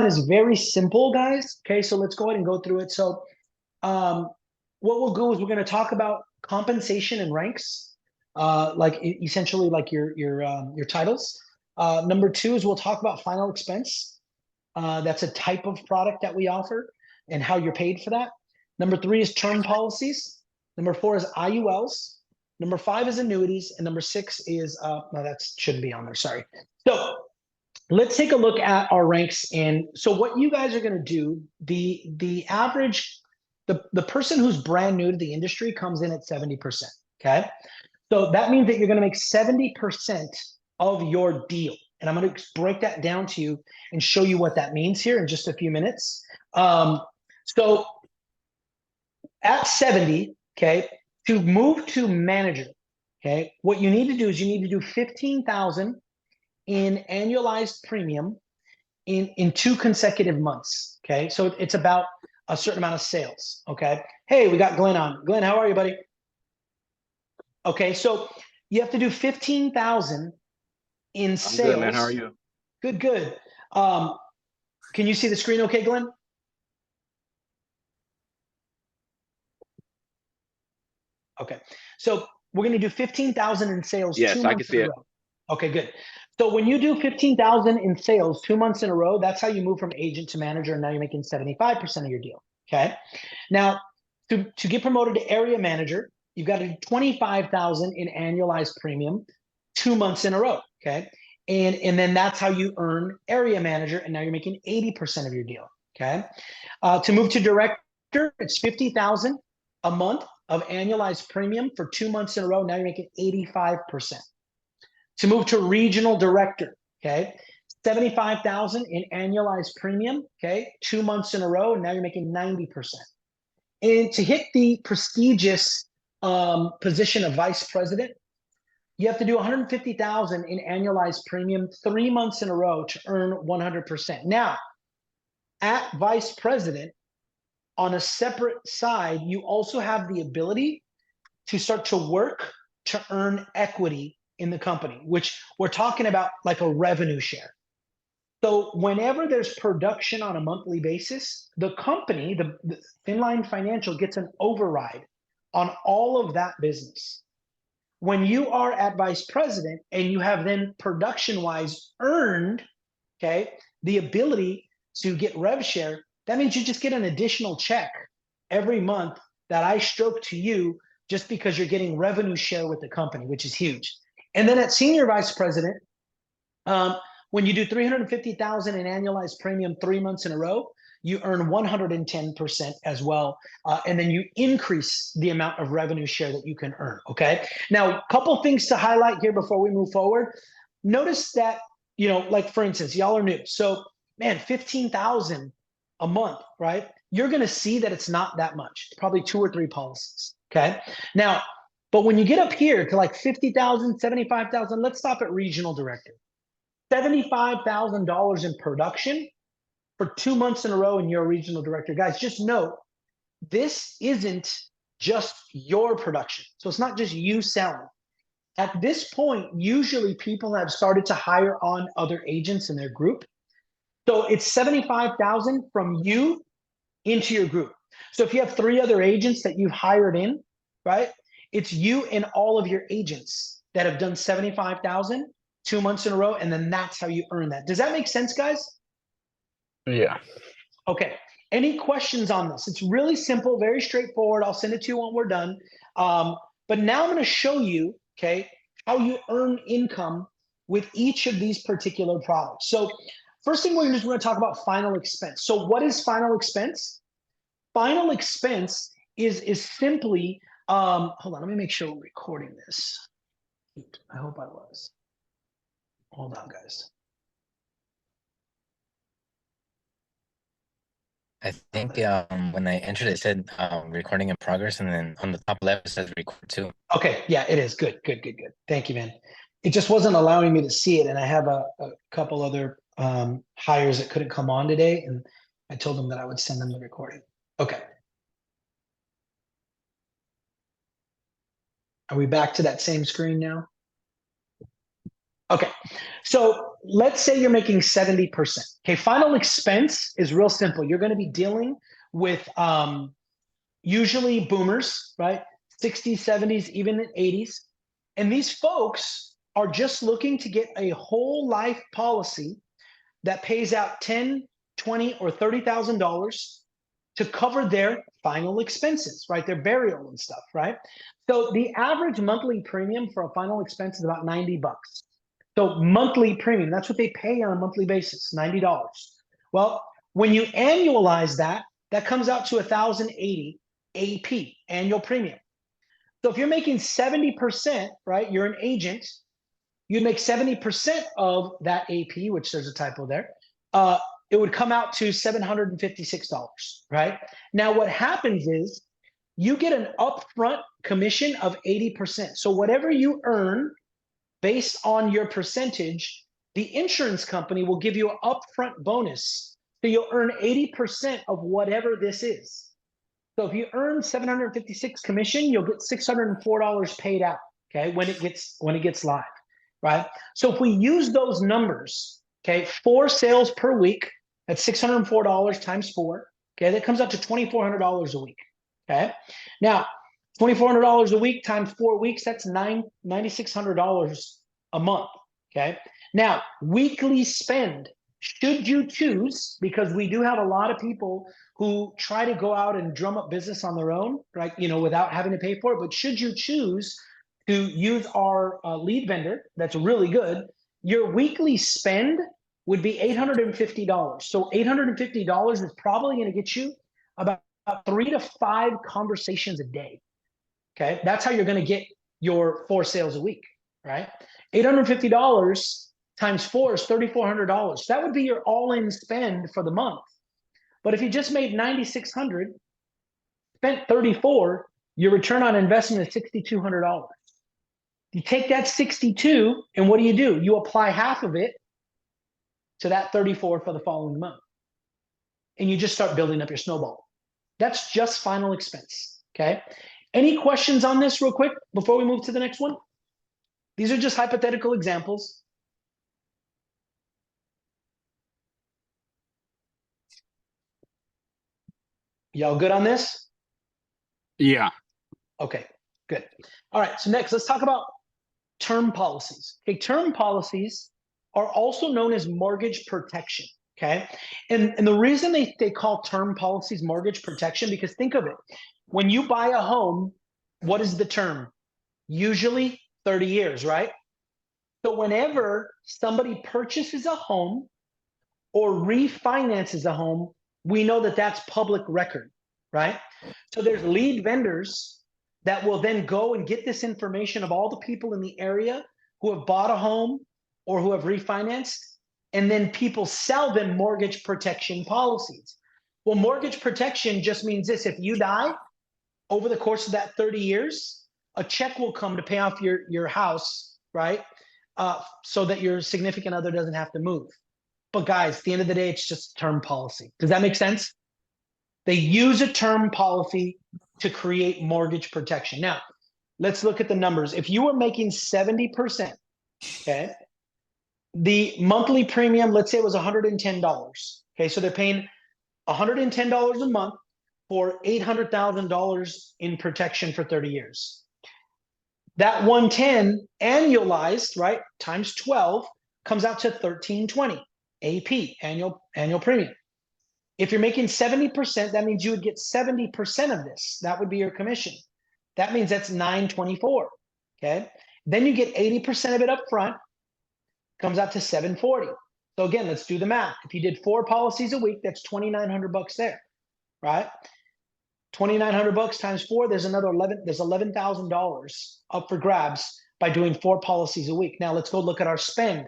is very simple, guys. Okay, so let's go ahead and go through it. So what we'll do is we're going to talk about compensation and ranks, essentially like your titles. Number two is we'll talk about final expense. That's a type of product that we offer and how you're paid for that. Number three is term policies. Number four is IULs. Number five is annuities. And number six is, no, that shouldn't be on there, sorry. So let's take a look at our ranks. And so what you guys are going to do, the average, the person who's brand new to the industry comes in at 70%, okay? So that means that you're going to make 70% of your deal. And I'm going to break that down to you and show you what that means here in just a few minutes. So at 70, okay, to move to manager, okay, what you need to do is you need to do 15,000 in annualized premium in 2 consecutive months, okay? So it's about a certain amount of sales, okay? Hey, we got Glenn on. Glenn, how are you, buddy? Okay, so you have to do 15,000 in sales. I'm good, man. How are you? Good, good. Can you see the screen okay, Glenn? Okay, so we're going to do 15,000 in sales. Yes, I can see it. Okay, good. So when you do 15,000 in sales 2 months in a row, that's how you move from agent to manager, and now you're making 75% of your deal. Okay. Now, to get promoted to area manager, you've got to do 25,000 in annualized premium 2 months in a row. Okay. And then that's how you earn area manager, and now you're making 80% of your deal. Okay. To move to director, it's 50,000 a month of annualized premium for 2 months in a row. Now you're making 85%. To move to regional director, okay, 75,000 in annualized premium, okay, 2 months in a row, and now you're making 90%. And to hit the prestigious position of vice president, you have to do 150,000 in annualized premium 3 months in a row to earn 100%. Now, at vice president, on a separate side, you also have the ability to start to work to earn equity in the company, which we're talking about like a revenue share. So whenever there's production on a monthly basis, the company, the Finline Financial, gets an override on all of that business. When you are at vice president and you have then production-wise earned, okay, the ability to get rev share, that means you just get an additional check every month that I stroke to you just because you're getting revenue share with the company, which is huge. And then at senior vice president, when you do 350,000 in annualized premium 3 months in a row, you earn 110% as well. And then you increase the amount of revenue share that you can earn, okay? Now, a couple things to highlight here before we move forward. Notice that, you know, like for instance, y'all are new. So, man, 15,000 a month, right? You're going to see that it's not that much. It's probably 2 or 3 policies, okay? Now, but when you get up here to like 50,000, 75,000, let's stop at regional director. $75,000 in production for 2 months in a row, and you're a regional director. Guys, just note, this isn't just your production. So it's not just you selling. At this point, usually people have started to hire on other agents in their group. So it's 75,000 from you into your group. So if you have 3 other agents that you've hired in, right? It's you and all of your agents that have done 75,000 2 months in a row, and then that's how you earn that. Does that make sense, guys? Yeah. Okay. Any questions on this? It's really simple, very straightforward. I'll send it to you when we're done. But now I'm going to show you, okay, how you earn income with each of these particular products. So first thing we're going to talk about final expense. So what is final expense? Final expense is simply, hold on, let me make sure we're recording this. I hope I was. Hold on, guys. I think when I entered it said recording in progress, and then on the top left it says record too. Okay, yeah, it is. Good. Thank you, man. It just wasn't allowing me to see it, and I have a couple other hires that couldn't come on today, and I told them that I would send them the recording. Okay. Are we back to that same screen now? Okay. So let's say you're making 70%. Okay. Final expense is real simple. You're going to be dealing with usually boomers, right? 60s, 70s, even 80s. And these folks are just looking to get a whole life policy that pays out 10, 20, or $30,000 to cover their final expenses, right? Their burial and stuff, right? So the average monthly premium for a final expense is about $90. So monthly premium, that's what they pay on a monthly basis, $90. Well, when you annualize that, that comes out to 1,080 AP, annual premium. So if you're making 70%, right, you're an agent, you'd make 70% of that AP, which there's a typo there. It would come out to $756, right? Now, what happens is you get an upfront commission of 80%. So whatever you earn based on your percentage, the insurance company will give you an upfront bonus. So you'll earn 80% of whatever this is. So if you earn 756 commission, you'll get $604 paid out, okay, when it gets live, right? So if we use those numbers, okay, 4 sales per week, that's $604 times 4, okay, that comes out to $2,400 a week, okay? Now, $2,400 a week times 4 weeks, that's $9,600 a month, okay? Now, weekly spend, should you choose, because we do have a lot of people who try to go out and drum up business on their own, right? You know, without having to pay for it. But should you choose to use our lead vendor, that's really good, your weekly spend would be $850. So $850 is probably going to get you about 3 to 5 conversations a day. Okay, that's how you're going to get your 4 sales a week, right? $850 times 4 is $3,400. That would be your all-in spend for the month. But if you just made 9,600, spent 34, your return on investment is $6,200. You take that 62, and what do? You apply half of it to that 34 for the following month. And you just start building up your snowball. That's just final expense, okay? Any questions on this real quick before we move to the next one? These are just hypothetical examples. Y'all good on this? Yeah. Okay, good. All right, so next, let's talk about term policies. Okay, term policies are also known as mortgage protection, okay? And the reason they call term policies mortgage protection, because think of it. When you buy a home, what is the term? Usually 30 years, right? So whenever somebody purchases a home or refinances a home, we know that that's public record, right? So there's lead vendors that will then go and get this information of all the people in the area who have bought a home or who have refinanced, and then people sell them mortgage protection policies. Well, mortgage protection just means this: if you die over the course of that 30 years, a check will come to pay off your house, right? So that your significant other doesn't have to move. But guys, at the end of the day, it's just term policy. Does that make sense? They use a term policy to create mortgage protection. Now, let's look at the numbers. If you were making 70%, okay, the monthly premium, let's say it was $110. Okay, so they're paying $110 a month for $800,000 in protection for 30 years. That 110 annualized, right, times 12 comes out to 1320 AP, annual premium. If you're making 70%, that means you would get 70% of this. That would be your commission. That means that's 924. Okay. Then you get 80% of it up front, comes out to 740. So again, let's do the math. If you did 4 policies a week, that's $2,900 there, right? $2,900 times 4, there's $11,000 up for grabs by doing 4 policies a week. Now let's go look at our spend.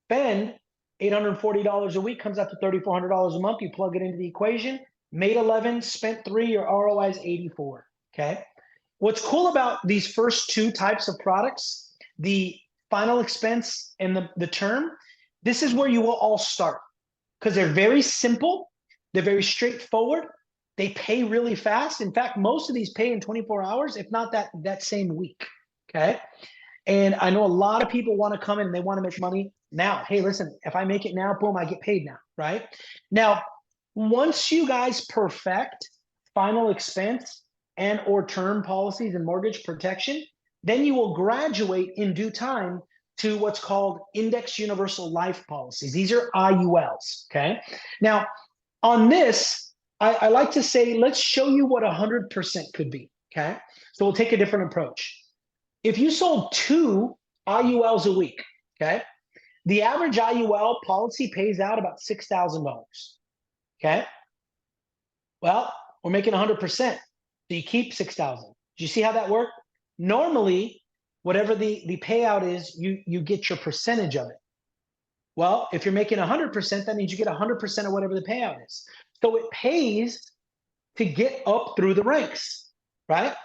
Spend $840 a week comes out to $3,400 a month. You plug it into the equation, made 11, spent 3, your ROI is 84. Okay. What's cool about these first 2 types of products, the final expense and the term, this is where you will all start, because they're very simple. They're very straightforward. They pay really fast. In fact, most of these pay in 24 hours, if not that same week. Okay. And I know a lot of people want to come in and they want to make money now. Hey, listen, if I make it now, boom, I get paid now, right? Now, once you guys perfect final expense and or term policies and mortgage protection, then you will graduate in due time to what's called index universal life policies. These are IULs, okay? Now, on this, I like to say, let's show you what 100% could be, okay? So we'll take a different approach. If you sold 2 IULs a week, okay, the average IUL policy pays out about $6,000, okay? Well, we're making 100%, so you keep 6,000. Do you see how that worked? Normally, whatever the payout is, you get your percentage of it. Well, if you're making 100%, that means you get 100% of whatever the payout is. So it pays to get up through the ranks, right?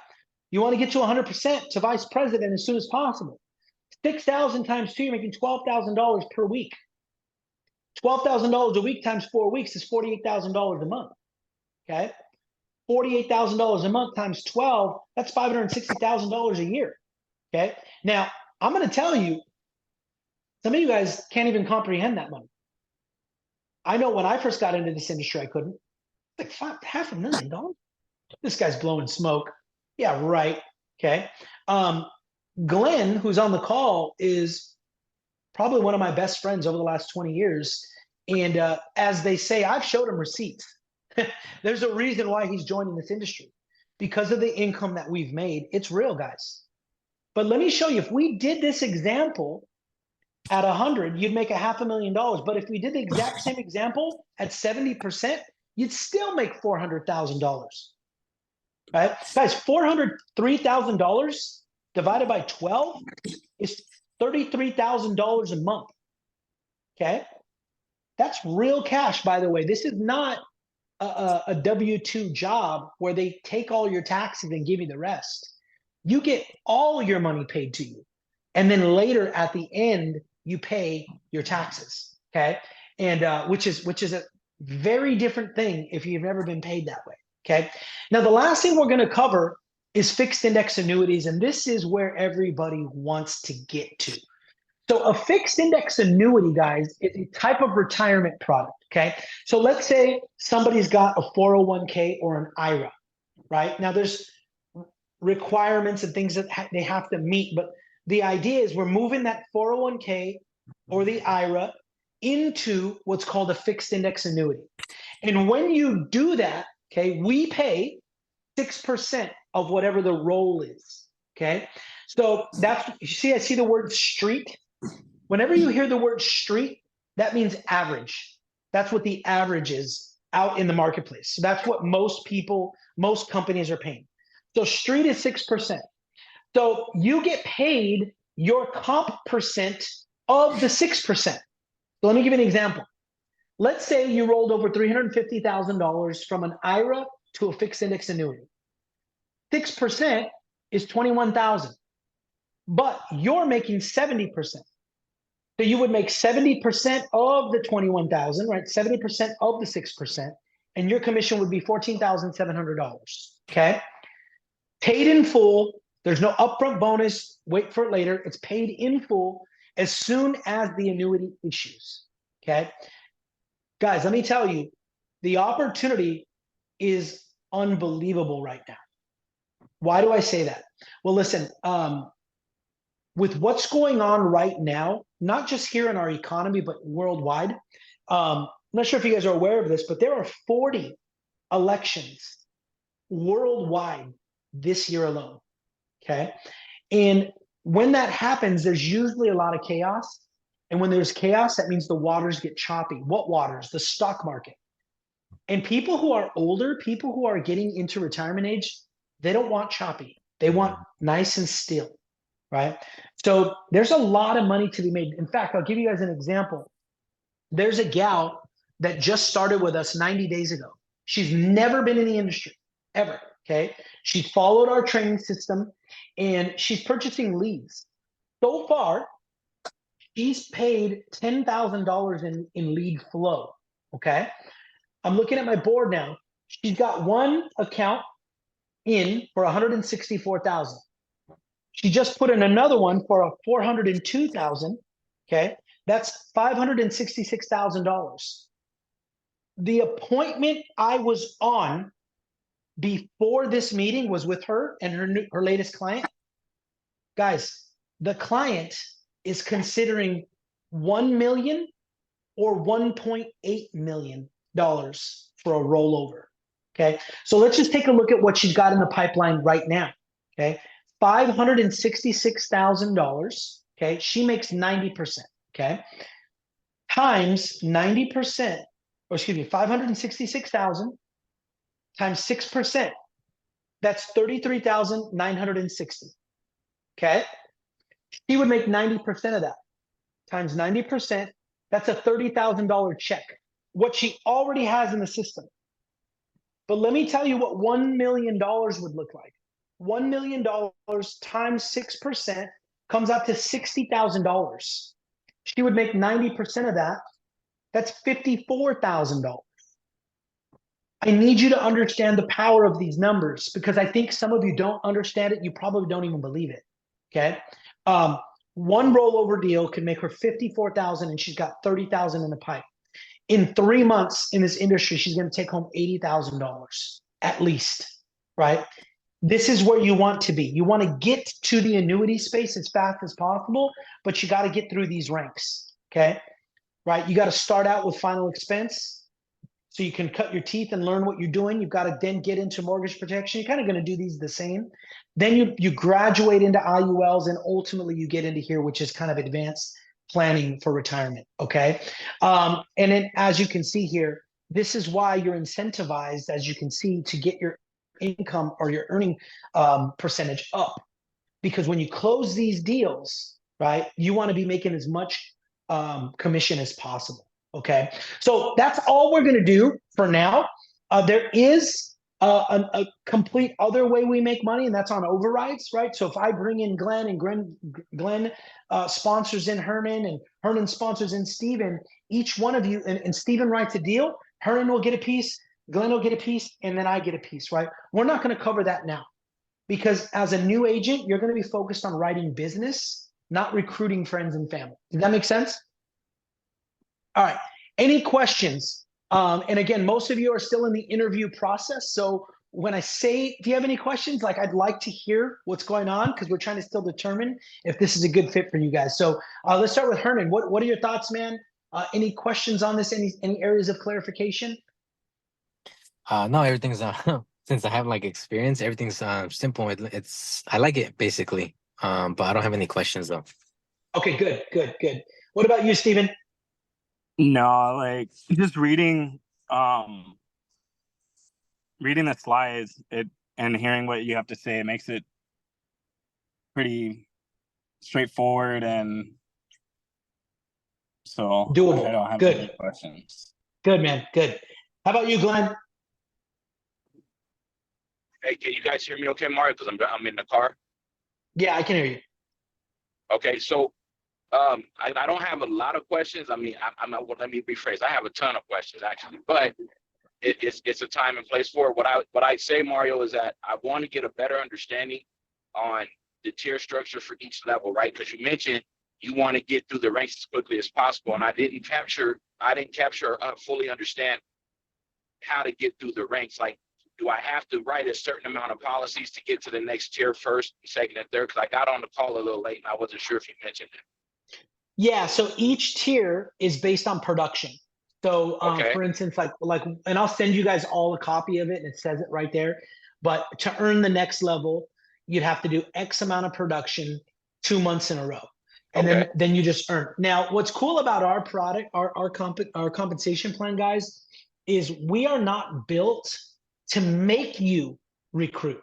You want to get to 100% to vice president as soon as possible. 6,000 times 2, you're making $12,000 per week. $12,000 a week times 4 weeks is $48,000 a month. Okay, $48,000 a month times 12, that's $560,000 a year. Okay, now I'm going to tell you, some of you guys can't even comprehend that money. I know when I first got into this industry, I couldn't. Like $500,000. This guy's blowing smoke. Yeah, right. Okay. Glenn, who's on the call, is probably one of my best friends over the last 20 years. And as they say, I've showed him receipts. There's a reason why he's joining this industry, because of the income that we've made. It's real, guys. But let me show you, if we did this example at 100, you'd make $500,000. But if we did the exact same example at 70%, you'd still make $400,000. Right? Guys, $403,000 divided by 12 is $33,000 a month. Okay? That's real cash, by the way. This is not a W-2 job where they take all your taxes and give you the rest. You get all your money paid to you. And then later at the end, you pay your taxes. Okay? And which is a very different thing if you've never been paid that way. Okay. Now, the last thing we're going to cover is fixed index annuities. And this is where everybody wants to get to. So a fixed index annuity, guys, is a type of retirement product. Okay. So let's say somebody's got a 401k or an IRA, right? Now there's requirements and things that they have to meet. But the idea is we're moving that 401k or the IRA into what's called a fixed index annuity. And when you do that, okay, we pay 6% of whatever the roll is. Okay. So that's, you see, I see the word street. Whenever you hear the word street, that means average. That's what the average is out in the marketplace. So that's what most people, most companies are paying. So street is 6%. So you get paid your comp percent of the 6%. So let me give you an example. Let's say you rolled over $350,000 from an IRA to a fixed index annuity. 6% is $21,000, but you're making 70%. So you would make 70% of the $21,000, right? 70% of the 6%, and your commission would be $14,700. Okay, paid in full. There's no upfront bonus. Wait for it later. It's paid in full as soon as the annuity issues. Okay. Guys, let me tell you, the opportunity is unbelievable right now. Why do I say that? Well, listen, with what's going on right now, not just here in our economy, but worldwide, I'm not sure if you guys are aware of this, but there are 40 elections worldwide this year alone, okay? And when that happens, there's usually a lot of chaos. And when there's chaos, that means the waters get choppy. What waters? The stock market. And people who are older, people who are getting into retirement age, they don't want choppy. They want nice and still, right? So there's a lot of money to be made. In fact, I'll give you guys an example. There's a gal that just started with us 90 days ago. She's never been in the industry, ever, okay? She followed our training system, and she's purchasing leads. So far, she's paid $10,000 in lead flow, okay? I'm looking at my board now. She's got one account in for $164,000. She just put in another one for a 402,000. Okay, that's $566,000. The appointment I was on before this meeting was with her and her latest client. Guys, the client is considering 1 million or $1.8 million for a rollover. Okay, so let's just take a look at what she's got in the pipeline right now. Okay, $566,000. Okay, she makes 90%. Okay, times 90%, or excuse me, 566,000 times 6%. That's 33,960. Okay, she would make 90% of that times 90%. That's a $30,000 check. What she already has in the system. But let me tell you what $1 million would look like. $1 million times 6% comes out to $60,000. She would make 90% of that. That's $54,000. I need you to understand the power of these numbers because I think some of you don't understand it. You probably don't even believe it. Okay. One rollover deal can make her $54,000 and she's got $30,000 in the pipe. In 3 months in this industry, she's going to take home $80,000 at least, right? This is where you want to be. You want to get to the annuity space as fast as possible, but you got to get through these ranks, okay? Right? You got to start out with final expense so you can cut your teeth and learn what you're doing. You've got to then get into mortgage protection. You're kind of going to do these the same. Then you graduate into IULs, and ultimately you get into here, which is kind of advanced planning for retirement, okay? And then as you can see here, this is why you're incentivized, as you can see, to get your income or your earning percentage up. Because when you close these deals, right, you want to be making as much commission as possible, okay? So that's all we're going to do for now. There is a complete other way we make money, and that's on overrides, right? So if I bring in Glenn and Glenn sponsors in Hernan and Hernan sponsors in Steven, each one of you, and Steven writes a deal, Hernan will get a piece, Glenn will get a piece, and then I get a piece, right? We're not going to cover that now because as a new agent, you're going to be focused on writing business, not recruiting friends and family. Does that make sense? All right. Any questions? And again, most of you are still in the interview process. So when I say, do you have any questions? Like, I'd like to hear what's going on because we're trying to still determine if this is a good fit for you guys. So let's start with Hernan. What are your thoughts, man? Any questions on this? Any areas of clarification? No, everything's since I have like experience, everything's simple. It's I like it basically. But I don't have any questions though. Okay, good. What about you, Steven? No, like just reading the slides and hearing what you have to say, it makes it pretty straightforward, and so Doable. I don't have Good. any questions. Good, man. Good. How about you, Glenn? Hey, can you guys hear me okay, Mario? Because I'm in the car. Yeah, I can hear you. Okay, so I don't have a lot of questions. I mean, well, let me rephrase. I have a ton of questions actually, but it's a time and place for it. What I say, Mario, is that I want to get a better understanding on the tier structure for each level, right? Because you mentioned you want to get through the ranks as quickly as possible, and I didn't capture fully understand how to get through the ranks. Like, do I have to write a certain amount of policies to get to the next tier first, second, and third? Because I got on the call a little late and I wasn't sure if you mentioned it. Yeah, so each tier is based on production. So Okay. for instance, like, and I'll send you guys all a copy of it and it says it right there. But to earn the next level, you'd have to do X amount of production 2 months in a row. And Okay. then you just earn. Now, what's cool about our product, our compensation plan, guys, is we are not built to make you recruit.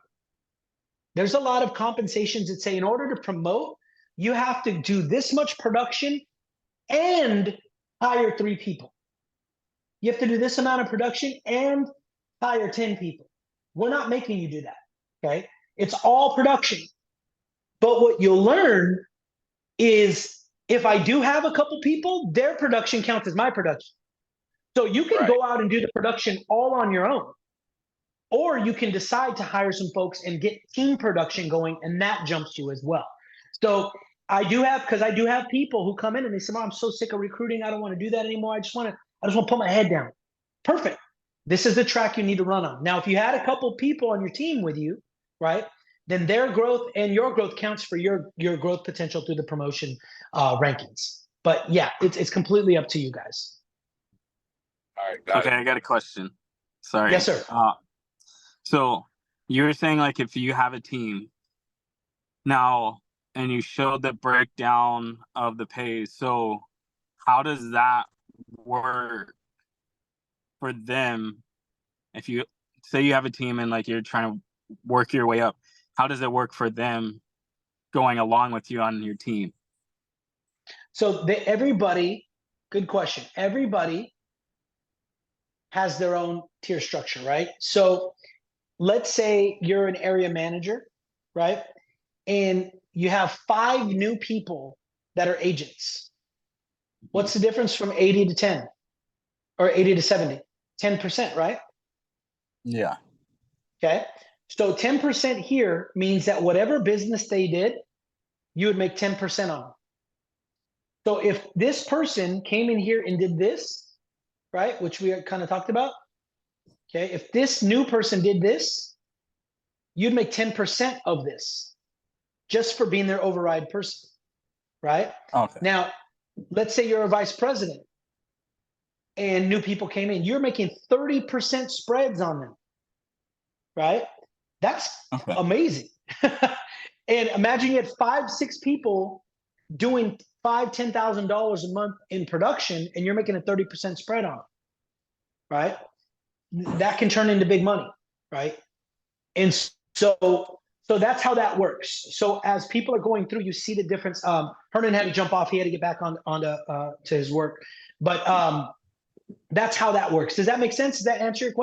There's a lot of compensations that say in order to promote, you have to do this much production and hire 3 people. You have to do this amount of production and hire 10 people. We're not making you do that, okay? It's all production. But what you'll learn is if I do have a couple people, their production counts as my production. So you can go out and do the production all on your own. or you can decide to hire some folks and get team production going, and that jumps you as well. So I do have people who come in and they say, "Oh, I'm so sick of recruiting. I don't want to do that anymore. I just want to put my head down." Perfect. This is the track you need to run on. Now, if you had a couple people on your team with you, right, then their growth and your growth counts for your growth potential through the promotion rankings. But yeah, it's completely up to you guys. All right, got Okay, it. I got a question. Sorry. Yes, sir. So you were saying like if you have a team now and you showed the breakdown of the pay, so how does that work for them? If you say you have a team and like you're trying to work your way up, how does it work for them going along with you on your team? So everybody, good question. Everybody has their own tier structure, right? So let's say you're an area manager, right? And you have 5 new people that are agents. What's the difference from 80 to 10 or 80 to 70? 10%, right? Yeah. Okay. So 10% here means that whatever business they did, you would make 10% on. So if this person came in here and did this, right, which we kind of talked about, okay, if this new person did this, you'd make 10% of this just for being their override person, right? Okay. Now, let's say you're a vice president and new people came in, you're making 30% spreads on them, right? That's Okay. amazing. And imagine you had 5, 6 people doing $5,000-$10,000 a month in production, and you're making a 30% spread on it, right? That can turn into big money, right? And so that's how that works. So as people are going through, you see the difference. Hernan had to jump off; he had to get back on to his work, but that's how that works. Does that make sense? Does that answer your question?